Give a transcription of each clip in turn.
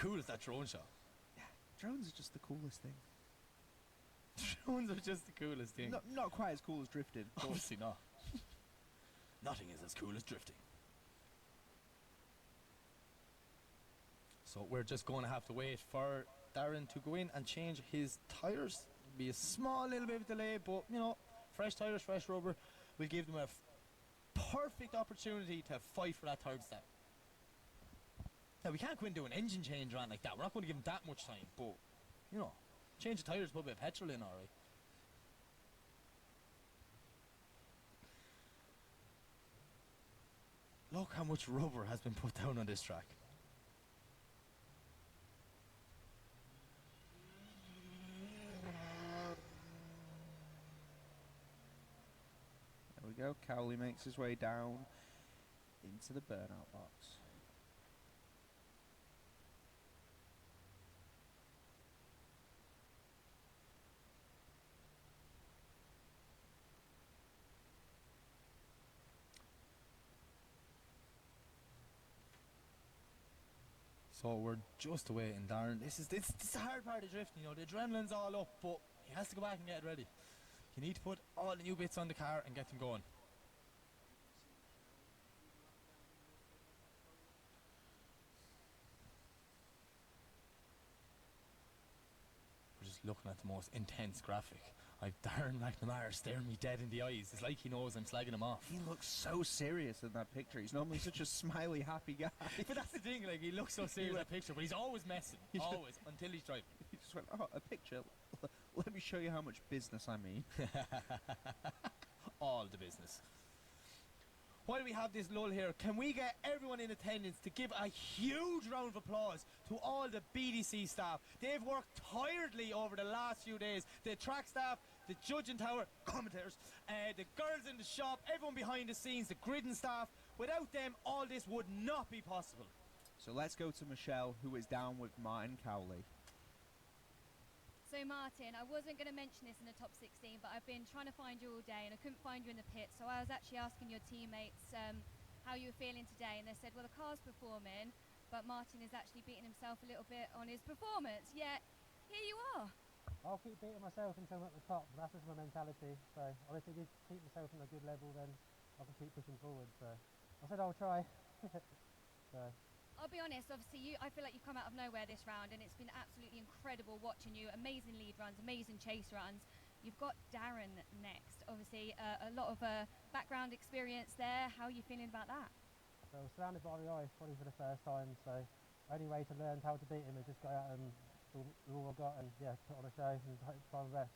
cool is that drone shot? Yeah, drones are just the coolest thing. Drones are just the coolest thing. Not quite as cool as drifting. Obviously not. Nothing is as cool as drifting. So we're just going to have to wait for Darren to go in and change his tyres. It'll be a small little bit of delay, but you know, fresh tyres, fresh rubber will give them a perfect opportunity to fight for that third step. Now we can't go into an engine change around like that. We're not going to give them that much time, but you know, change the tyres, put a bit of petrol in, alright. Look how much rubber has been put down on this track. There we go. Cowley makes his way down into the burnout box. So we're just awaiting Darren. This is the hard part of drifting, you know, the adrenaline's all up, but he has to go back and get it ready. You need to put all the new bits on the car and get them going. We're just looking at the most intense graphic. I've Darren McNamara staring me dead in the eyes. It's like he knows I'm slagging him off. He looks so serious in that picture. He's normally such a smiley, happy guy. But that's the thing, like, he looks so serious in that picture, but he's always messing. Always, until he's driving. He just went, oh, a picture. Let me show you how much business I mean. All the business. While we have this lull here, can we get everyone in attendance to give a huge round of applause to all the BDC staff? They've worked tiredly over the last few days. The track staff, the judging tower, commentators, the girls in the shop, everyone behind the scenes, the gridding staff. Without them, all this would not be possible. So let's go to Michelle, who is down with Martin Cowley. So Martin, I wasn't going to mention this in the top 16, but I've been trying to find you all day and I couldn't find you in the pit. So I was actually asking your teammates how you were feeling today, and they said, well, the car's performing, but Martin is actually beating himself a little bit on his performance. Yet, here you are. I'll keep beating myself until I'm at the top. That's just my mentality. So obviously, if I keep myself on a good level, then I can keep pushing forward. So I said I'll try. So. I'll be honest, obviously I feel like you've come out of nowhere this round, and it's been absolutely incredible watching you. Amazing lead runs, amazing chase runs. You've got Darren next. Obviously a lot of background experience there. How are you feeling about that? So surrounded by the ice probably for the first time, so only way to learn how to beat him is just go out and do all I've got and yeah, put on a show and try my best.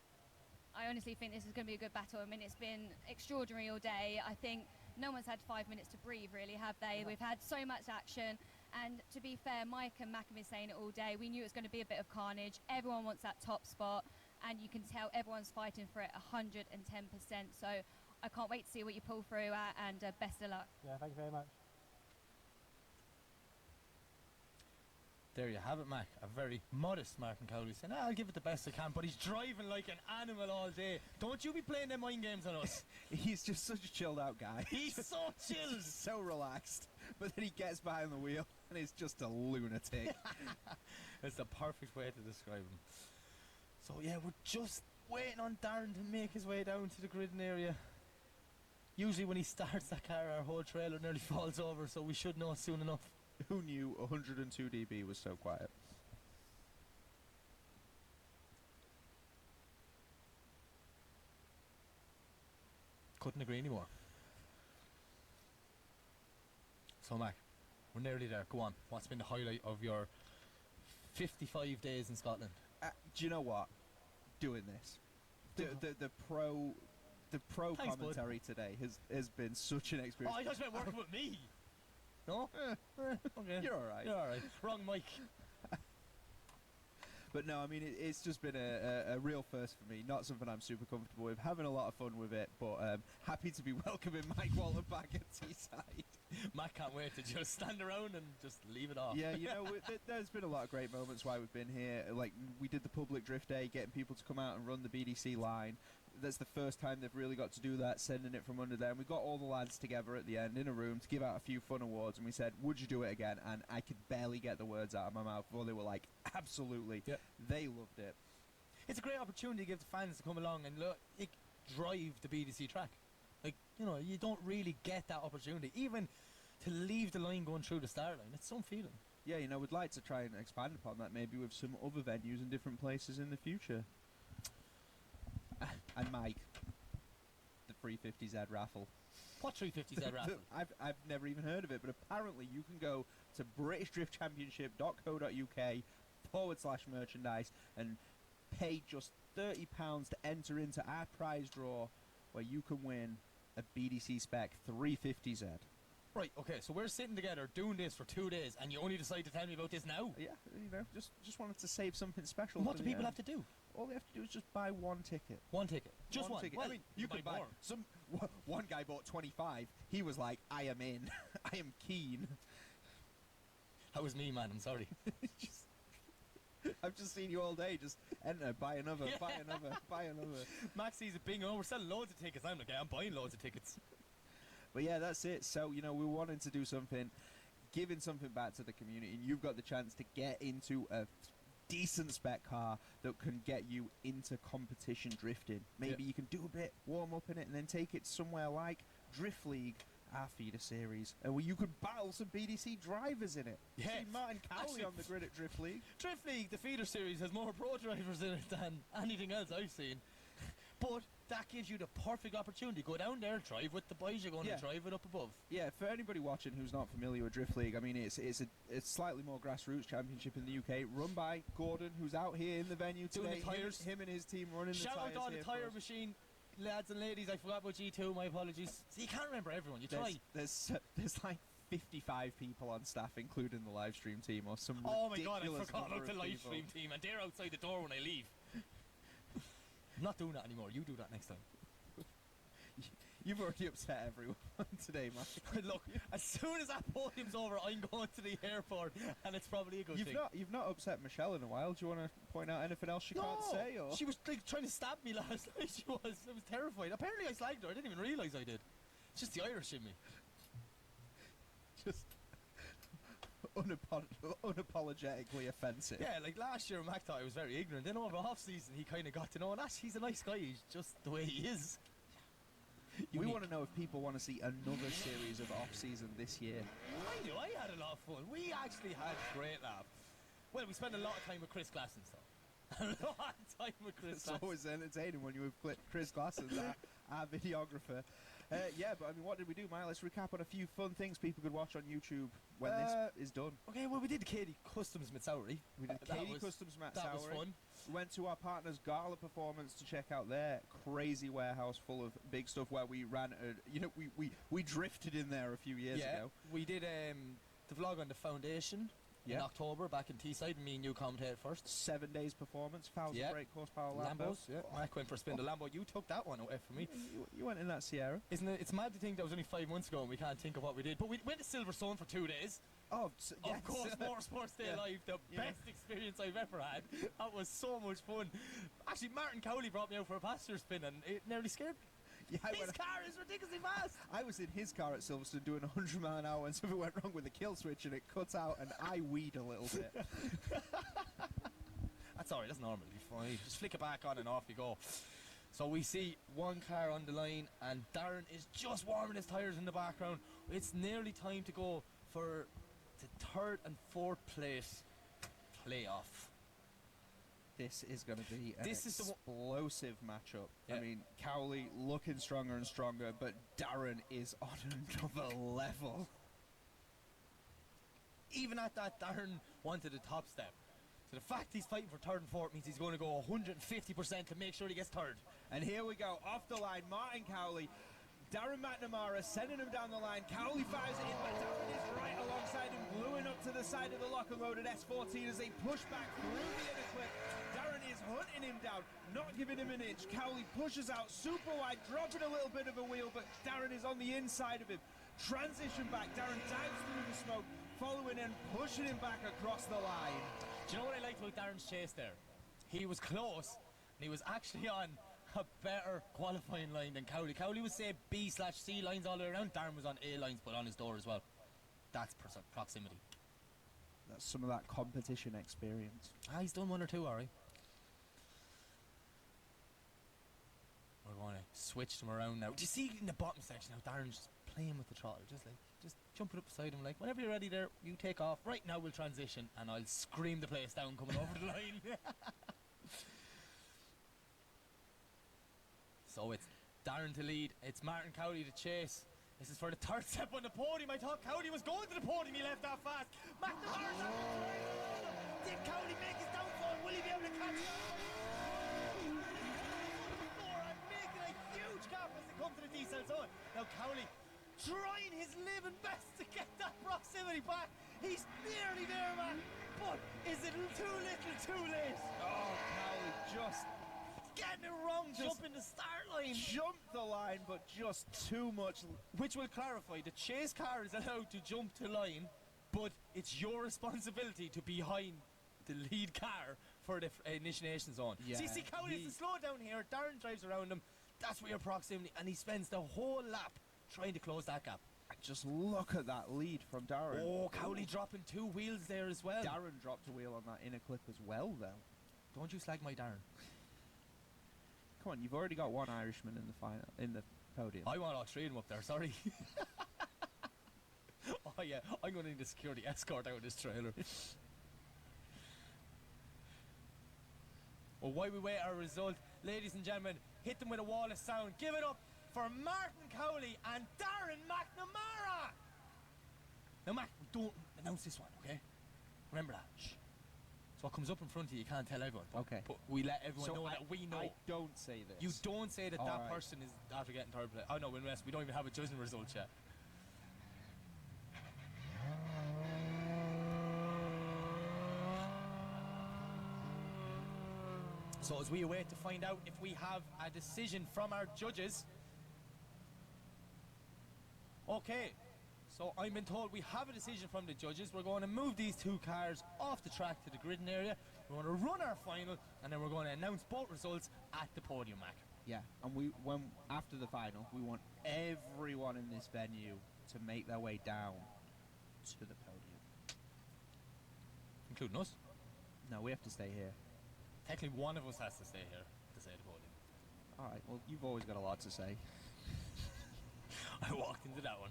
I honestly think this is going to be a good battle. I mean, it's been extraordinary all day. I think no one's had 5 minutes to breathe, really, have they? Yeah. We've had so much action. And to be fair, Mike and Mac have been saying it all day. We knew it was going to be a bit of carnage. Everyone wants that top spot, and you can tell everyone's fighting for it 110%. So I can't wait to see what you pull through at, and best of luck. Yeah, thank you very much. There you have it, Mac. A very modest Martin Cowley saying, I'll give it the best I can, but he's driving like an animal all day. Don't you be playing them mind games on us. He's just such a chilled out guy. He's so chilled. So relaxed. But then he gets behind the wheel and he's just a lunatic. That's the perfect way to describe him. So yeah, we're just waiting on Darren to make his way down to the gridding area. Usually when he starts that car, our whole trailer nearly falls over, so we should know soon enough. Who knew 102 dB was so quiet? Couldn't agree anymore. So Mac, we're nearly there. Go on. What's been the highlight of your 55 days in Scotland? Do you know what? Doing this. The pro Thanks, commentary today has been such an experience. Oh, I thought you meant working with me. No? Okay. You're alright. You're alright. Wrong mic. But no, I mean, it's just been a real first for me. Not something I'm super comfortable with. Having a lot of fun with it, but happy to be welcoming Mike Walton back at Teesside. Matt can't wait to just stand around and just leave it off. Yeah, you know, there's been a lot of great moments while we've been here. Like, we did the public drift day, getting people to come out and run the BDC line. That's the first time they've really got to do that, sending it from under there. And we got all the lads together at the end in a room to give out a few fun awards. And we said, would you do it again? And I could barely get the words out of my mouth before they were like, absolutely. Yep. They loved it. It's a great opportunity to give the fans to come along and look, drive the BDC track. Like, you know, you don't really get that opportunity. Even to leave the line going through the start line, it's some feeling. Yeah, you know, we'd like to try and expand upon that maybe with some other venues in different places in the future. And Mike, the 350Z raffle. What 350Z raffle? I've never even heard of it, but apparently you can go to BritishDriftChampionship.co.uk/merchandise and pay just £30 to enter into our prize draw where you can win a BDC spec 350Z. Right, okay, so we're sitting together doing this for 2 days and you only decide to tell me about this now? Yeah, you know, just wanted to save something special. What do people have to do? All they have to do is just buy one ticket. One ticket. Just one. Ticket. Well, I mean, you could buy more. some. One guy bought 25. He was like, I am in. I am keen. That was me, man, I'm sorry. I've just seen you all day. Just enter, buy another, buy another, buy another. Max sees a bingo, we're selling loads of tickets. I'm like, I'm buying loads of tickets. But yeah, that's it. So, you know, we wanted to do something, giving something back to the community, and you've got the chance to get into a decent spec car that can get you into competition drifting. Maybe you can do a bit, warm up in it, and then take it somewhere like Drift League, our feeder series, and where you could battle some BDC drivers in it. Yeah. See Martin Cowley Actually, on the grid at Drift League. Drift League, the feeder series, has more pro drivers in it than anything else I've seen. But that gives you the perfect opportunity. Go down there, drive with the boys you're going to drive it up above. Yeah, for anybody watching who's not familiar with Drift League, I mean, it's a slightly more grassroots championship in the UK, run by Gordon, who's out here in the venue Doing today. the tyres. Him and his team running Shout the tyres. out on the here tyre for us. machine, lads and ladies. I forgot about G2, my apologies. So you can't remember everyone, you try. There's like 55 people on staff, including the live stream team, or some Oh my god, I ridiculous forgot number about the of live people. stream team, and they're outside the door when I leave. I'm not doing that anymore. You do that next time. You've already upset everyone today, Mike. Look, as soon as that podium's over, I'm going to the airport, and it's probably a good thing. You've not upset Michelle in a while. Do you want to point out anything else she can't say? Or She was like trying to stab me last night. I was terrified. Apparently I slagged her. I didn't even realise I did. It's just the Irish in me. just unapologetically offensive. Yeah, like last year Mac thought I was very ignorant. Then over off season he kind of got to know, and he's a nice guy. He's just the way he is. We want to know if people want to see another series of off-season this year. I do. I had a lot of fun. We actually had a great laugh. Well, we spent a lot of time with Chris Glassens, though. A lot of time with Chris It's Glassens. always entertaining when you're with Chris Glassens, our videographer. Yeah, but I mean, what did we do, Mike? Let's recap on a few fun things people could watch on YouTube when this is done. Okay, well, we did the Katie Customs Mitsowry. We did Katie Customs Matt That was Sowery. fun. We went to our partner's gala performance to check out their crazy warehouse full of big stuff where we ran, we drifted in there a few years ago. We did the vlog on the foundation in October back in Teesside. Me and you commentated first. 7 days performance, 1,000 brake horsepower Lambos. Yeah. Mark went for a spin. The Lambo, you took that one away from me. You went in that Sierra. Isn't it? It's mad to think that was only 5 months ago and we can't think of what we did. But we went to Silverstone for 2 days. Oh, yes. Of course, Motorsports Day Live, the best experience I've ever had. That was so much fun. Actually, Martin Cowley brought me out for a passenger spin and it nearly scared me. Yeah, His car is ridiculously fast. I was in his car at Silverstone doing 100 mile an hour and something went wrong with the kill switch and it cut out and I weed a little bit. That's alright, that's normal, you're fine. Just flick it back on and off you go. So we see one car on the line and Darren is just warming his tyres in the background. It's nearly time to go for the 3rd and 4th place playoff. This is going to be an This is the explosive matchup. Yeah. I mean, Cowley looking stronger and stronger, but Darren is on another level. Even at that, Darren wanted a top step. So the fact he's fighting for 3rd and 4th means he's going to go 150% to make sure he gets 3rd. And here we go, off the line, Martin Cowley. Darren McNamara sending him down the line. Cowley fires it in, but Darren is right alongside him, gluing up to the side of the locker-loaded S14 as they push back through the inner clip. Darren is hunting him down, not giving him an inch. Cowley pushes out super wide, dropping a little bit of a wheel, but Darren is on the inside of him. Transition back. Darren dives through the smoke, following and pushing him back across the line. Do you know what I liked about Darren's chase there? He was close, and he was actually on a better qualifying line than Cowley. Cowley was, say, B/C lines all the way around. Darren was on A lines, but on his door as well. That's proximity. That's some of that competition experience. He's done one or two, alright. We're going to switch them around now. Do you see in the bottom section how Darren's just playing with the throttle? Just jumping up beside him like, whenever you're ready there, you take off. Right now we'll transition and I'll scream the place down coming over the line. So it's Darren to lead. It's Martin Cowley to chase. This is for the third step on the podium. I thought Cowley was going to the podium. He left that fast. McNamara's on the trail. Did Cowley make his downfall? Will he be able to catch it? I'm making a huge gap as they come to the diesel zone. Now Cowley trying his living best to get that proximity back. He's nearly there, man. But is it too little, too late? Oh, Cowley just Getting it wrong, jumping the start line. jumped the line, but just too much. Which will clarify, the chase car is allowed to jump to line, but it's your responsibility to be behind the lead car for the initiation zone. Yeah, See, Cowley has to slow down here. Darren drives around him. That's where your proximity, and he spends the whole lap trying to close that gap. Just look at that lead from Darren. Oh, Cowley dropping 2 wheels there as well. Darren dropped a wheel on that inner clip as well, though. Don't you slag my Darren. Come on, you've already got one Irishman in the final, in the podium. I want all 3 of them up there, sorry. Oh yeah, I'm going to need a security escort out of this trailer. Well, while we wait our result, ladies and gentlemen, hit them with a wall of sound. Give it up for Martin Cowley and Darren McNamara. Now, Mac, don't announce this one, okay? Remember that. Shh. So what comes up in front of you, you can't tell everyone. Okay. But we let everyone know that we know. I don't say this. You don't say that All that right. person is after getting third place. Oh no, we don't even have a judging result yet. So as we await to find out if we have a decision from our judges. Okay, so I've been told we have a decision from the judges. We're going to move these 2 cars off the track to the gridding area. We're going to run our final, and then we're going to announce both results at the podium, Mac. Yeah, and after the final, we want everyone in this venue to make their way down to the podium. Including us. No, we have to stay here. Technically, one of us has to stay here to say the podium. All right. Well, you've always got a lot to say. I walked into that one.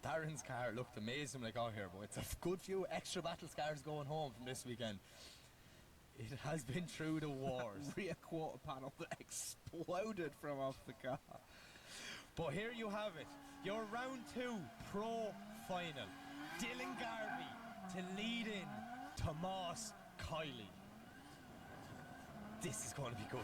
Darren's car looked amazing when I got here, but it's a good few extra battle scars going home from this weekend. It has been through the wars. Rear quarter panel that exploded from off the car. But here you have it, your round 2 pro final. Dylan Garvey to lead in Tomas Kiley. This is going to be good.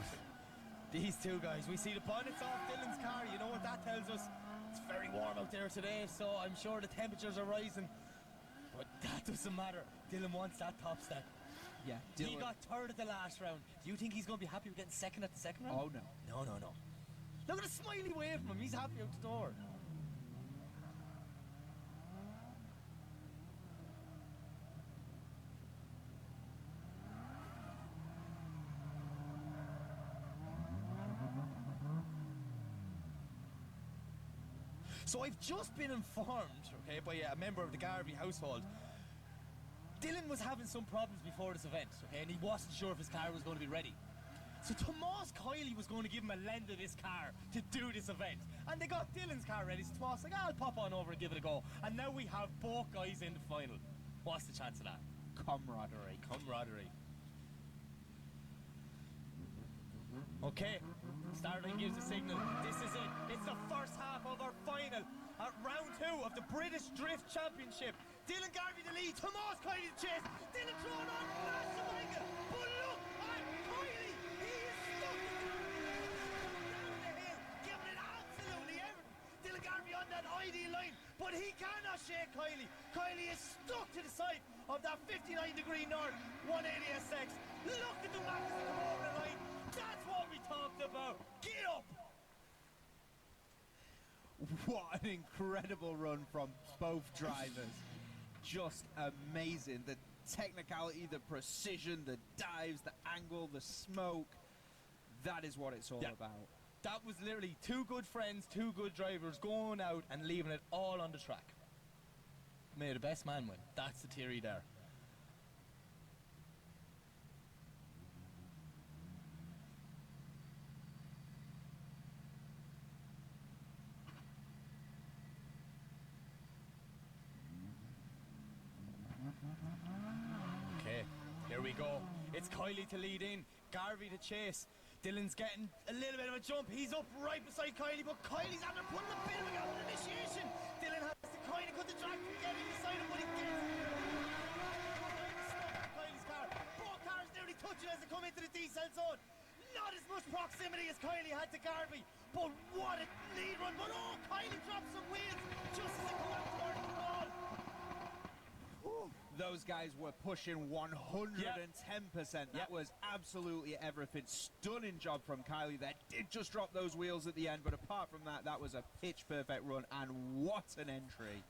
These 2 guys, we see the bonnets off Dylan's car. You know what that tells us? It's very warm out there today, so I'm sure the temperatures are rising. But that doesn't matter. Dylan wants that top step. Yeah, He Dylan. got third at the last round. Do you think he's going to be happy with getting second at the second round? Oh no. No. Look at the smiley wave from him. He's happy out the door. So I've just been informed, okay, by a member of the Garvey household. Dylan was having some problems before this event, okay, and he wasn't sure if his car was going to be ready. So Tomas Kiley was going to give him a lend of this car to do this event. And they got Dylan's car ready, so Tomas was like, I'll pop on over and give it a go. And now we have both guys in the final. What's the chance of that? Camaraderie. Okay, starting gives a signal. This is it. It's the first half of our final at round 2 of the British Drift Championship. Dylan Garvey the lead, Tomas Kiley the chase. Dylan throwing on massive angle. But look at Kiley. He is stuck down the hill, giving it absolutely everything. Dylan Garvey on that ID line. but he cannot shake Kylie. Kylie is stuck to the side of that 59-degree north, 180 SX. Look at the Max come over the line. That's what we talked about. Get up. What an incredible run from both drivers. Just amazing. The technicality, the precision, the dives, the angle, the smoke. That is what it's all about. That was literally two good friends, two good drivers going out and leaving it all on the track. May the best man win. That's the theory there. Okay, here we go. It's Kylie to lead in, Garvey to chase. Dylan's getting a little bit of a jump. He's up right beside Kylie, but Kylie's after putting a bit of a gap on initiation. Dylan has to kind of cut the track from getting beside him, but he gets stuck in Kylie's car. Both cars nearly touching as they come into the decel zone. Not as much proximity as Kylie had to Garvey, but what a lead run. But oh, Kylie drops some wheels just as they come out towards the ball. Those guys were pushing 110%. That was absolutely everything. Stunning job from Kylie there. Did just drop those wheels at the end, but apart from that, that was a pitch-perfect run, and what an entry.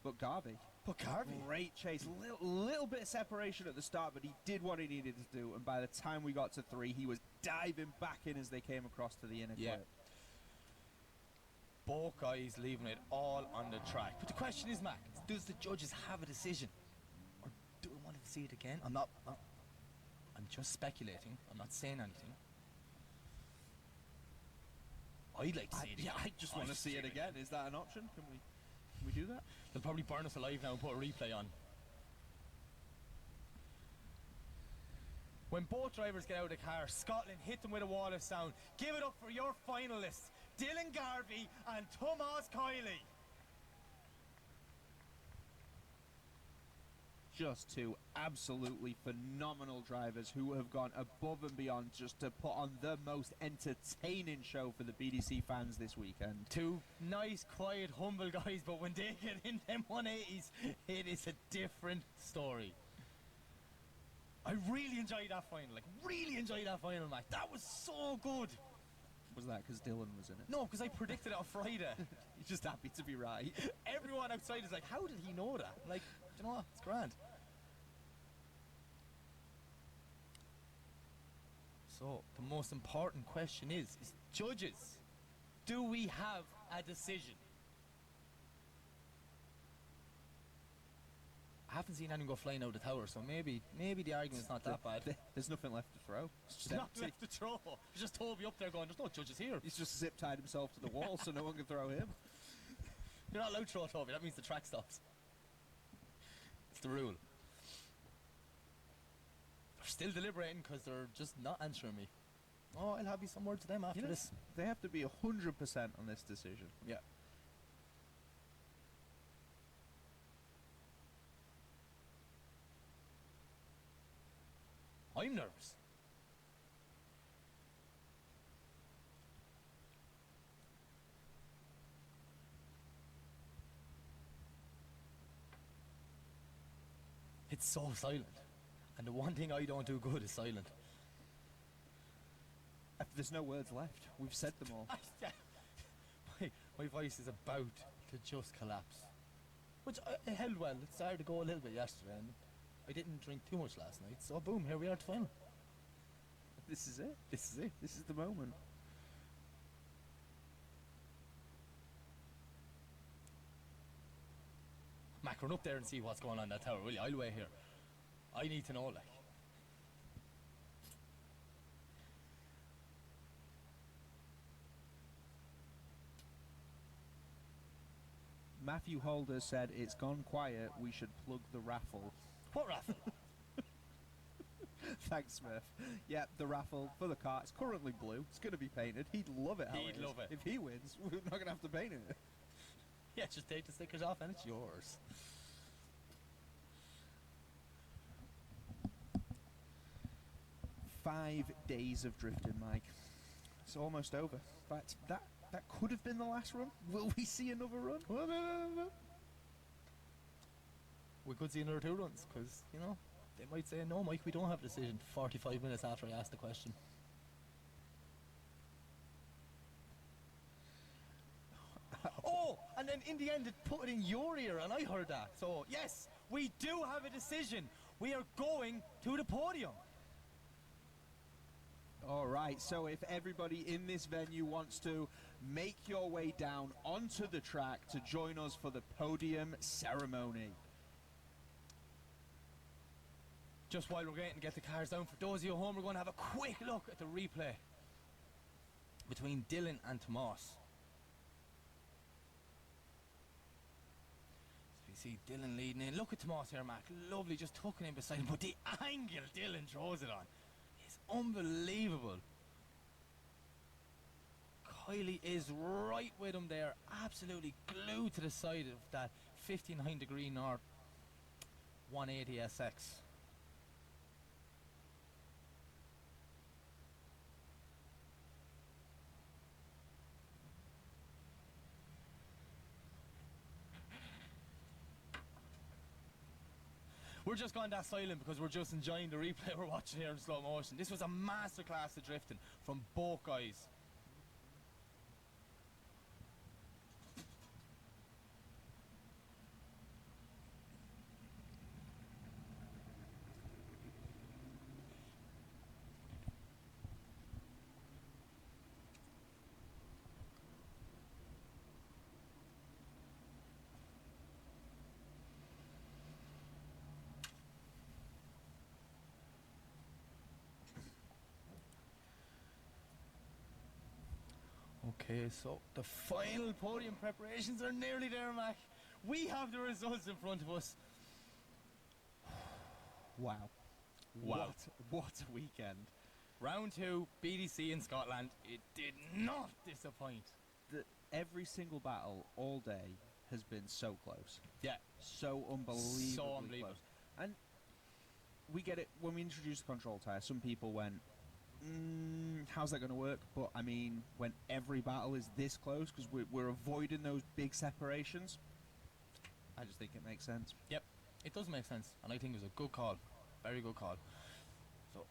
But Garvey. Great chase. Little bit of separation at the start, but he did what he needed to do, and by the time we got to 3, he was diving back in as they came across to the inner clip. Both guys leaving it all on the track. But the question is, Mac, does the judges have a decision? Or do we want to see it again? I'm just speculating. I'm not saying anything. I'd like to see it again. I just want to see it again. Is that an option? Can we do that? They'll probably burn us alive now and put a replay on. When both drivers get out of the car, Scotland hit them with a wall of sound. Give it up for your finalists, Dylan Garvey and Tomas Kylie. Just two absolutely phenomenal drivers who have gone above and beyond just to put on the most entertaining show for the BDC fans this weekend. Two nice, quiet, humble guys, but when they get in them 180s, it is a different story. I really enjoyed that final, Mac. That was so good. Was that because Dylan was in it? No, because I predicted it on Friday. You're just happy to be right. Everyone outside is like, how did he know that? Like, you know what? It's grand. So, the most important question is judges, do we have a decision? I haven't seen anyone go flying out the tower, so maybe the argument's not that bad. There's nothing left to throw. It's just nothing left to throw. There's just Toby up there going, there's no judges here. He's just zip-tied himself to the wall so no one can throw him. You're not allowed to throw Toby, that means the track stops. It's the rule. They're still deliberating because they're just not answering me. Oh, I'll have you some word to them after this. They have to be 100% on this decision. Yeah. I'm nervous. It's so silent. And the one thing I don't do good is silent. There's no words left. We've said them all. my voice is about to just collapse. Which I held well. It started to go a little bit yesterday, and I didn't drink too much last night. So boom, here we are at the final. This is it. This is the moment. Mac, run up there and see what's going on in that tower, will you? I'll wait here. I need to know, like. Matthew Holder said, it's gone quiet, we should plug the raffle. What raffle? Thanks, Smith. Yeah, the raffle for the car. It's currently blue. It's going to be painted. He'd love it. He'd love it. If he wins, we're not going to have to paint it. Yeah, just take the stickers off and it's yours. $5 days of drifting, Mike. It's almost over. In fact, that could have been the last run. Will we see another run? We could see another 2 runs, because, you know, they might say, no, Mike, we don't have a decision 45 minutes after I asked the question. Oh, and then in the end it put it in your ear and I heard that. So, yes, we do have a decision. We are going to the podium. All right, so if everybody in this venue wants to make your way down onto the track to join us for the podium ceremony. Just while we're waiting to get the cars down, for those of you at home, we're going to have a quick look at the replay between Dylan and Tomas. So we see Dylan leading in. Look at Tomas here, Mac. Lovely, just tucking in beside him. But the angle Dylan throws it on is unbelievable. Kylie is right with him there, absolutely glued to the side of that 59° north 180 SX. We're just going that silent because we're just enjoying the replay we're watching here in slow motion. This was a masterclass of drifting from both guys. Okay, so the final podium preparations are nearly there, Mac. We have the results in front of us. Wow. Wow. What a weekend. Round 2, BDC in Scotland. It did not disappoint. Every single battle all day has been so close. Yeah. So unbelievably So unbelievable. close. And we get it, when we introduced the control tyre, some people went, how's that going to work? But I mean, when every battle is this close, because we're avoiding those big separations, I just think it makes sense. Yep, it does make sense, and I think it was a good call, very good call. So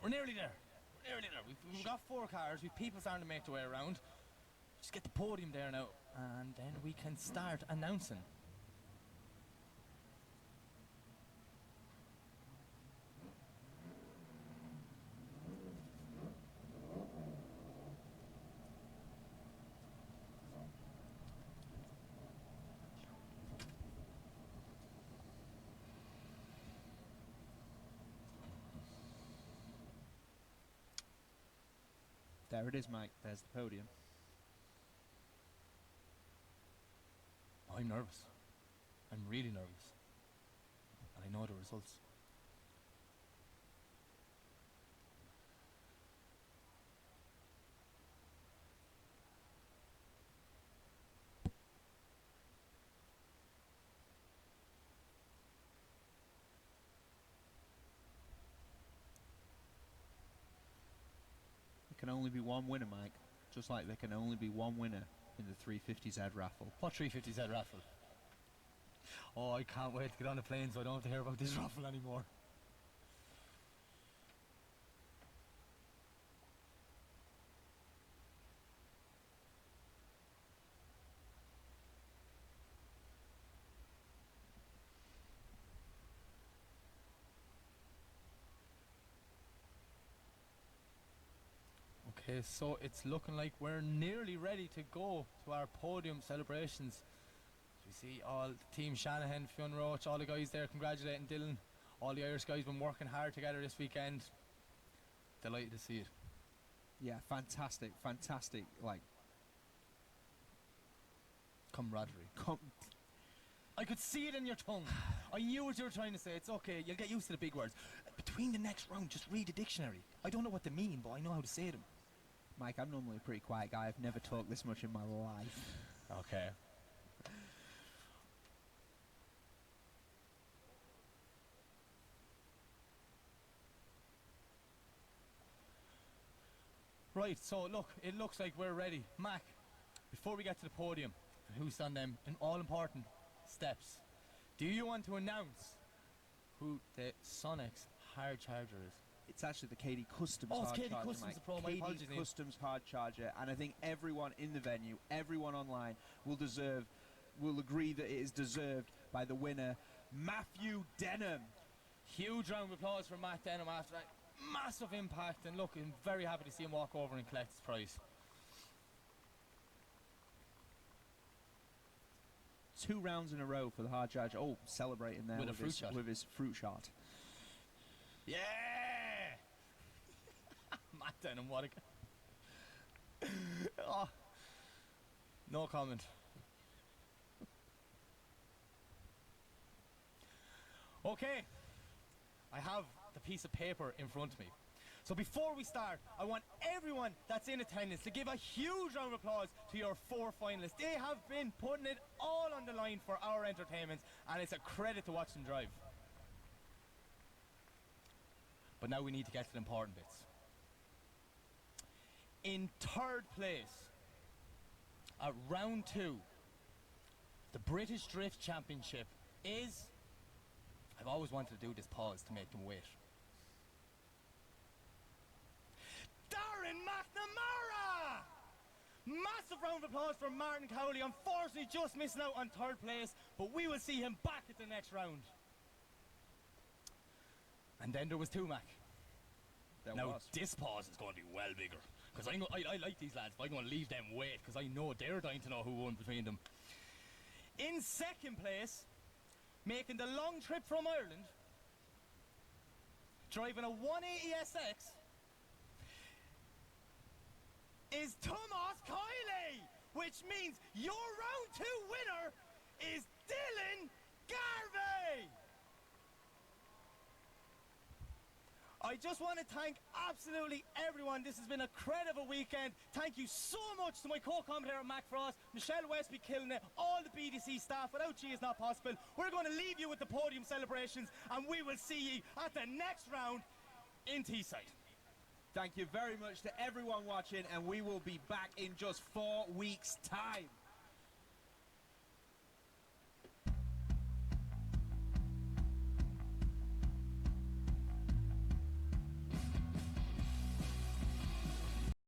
we're nearly there. We're nearly there. We've got 4 cars. We've people starting to make their way around. Just get the podium there now, and then we can start announcing. There it is, Mike. There's the podium. I'm nervous. I'm really nervous. And I know the results. There can only be one winner, Mike. Just like there can only be one winner in the 350Z raffle. What 350Z raffle? Oh, I can't wait to get on the plane so I don't have to hear about this raffle anymore. Okay, so it's looking like we're nearly ready to go to our podium celebrations. We see all Team Shanahan, Fionn Roach, all the guys there congratulating Dylan. All the Irish guys been working hard together this weekend. Delighted to see it. Yeah, fantastic, fantastic, like, Camaraderie. I could see it in your tongue. I knew what you were trying to say. It's okay, you'll get used to the big words. Between the next round, just read the dictionary. I don't know what they mean, but I know how to say them. Mike, I'm normally a pretty quiet guy. I've never talked this much in my life. Okay. Right, so look, it looks like we're ready. Mac, before we get to the podium and who's on them in all important steps, do you want to announce who the Sonex hard charger is? It's actually the KD Customs Oh, it's hard KD charger, Customs, Mike. the Pro. My apologies, KD Ian. Customs hard charger, and I think everyone in the venue, everyone online, will agree that it is deserved by the winner, Matthew Denham. Huge round of applause for Matt Denham after that massive impact, and look, I'm very happy to see him walk over and collect his prize. 2 rounds in a row for the hard charger. Oh, celebrating there With a fruit his, shot. with his fruit shot. Yeah! Matt Denham, what a... Oh. No comment. Okay, I have the piece of paper in front of me. So before we start, I want everyone that's in attendance to give a huge round of applause to your 4 finalists. They have been putting it all on the line for our entertainment, and it's a credit to watch them drive. But now we need to get to the important bits. In 3rd place, at round 2, the British Drift Championship is... I've always wanted to do this pause to make them wait. Darren McNamara! Massive round of applause for Martin Cowley. Unfortunately, just missing out on 3rd place, but we will see him back at the next round. And then there was Tumac. Now, this pause is going to be well bigger, because I like these lads, but I'm going to leave them wait, because I know they're dying to know who won between them. In 2nd place, making the long trip from Ireland, driving a 180SX, is Tomas Kiley, which means your round 2 winner is Dylan Garvey. I just want to thank absolutely everyone. This has been a credible weekend. Thank you so much to my co-commentator Mac Frost, Michelle Westby killing it, all the BDC staff. Without you, it's not possible. We're going to leave you with the podium celebrations, and we will see you at the next round in Teesside. Thank you very much to everyone watching, and we will be back in just 4 weeks' time.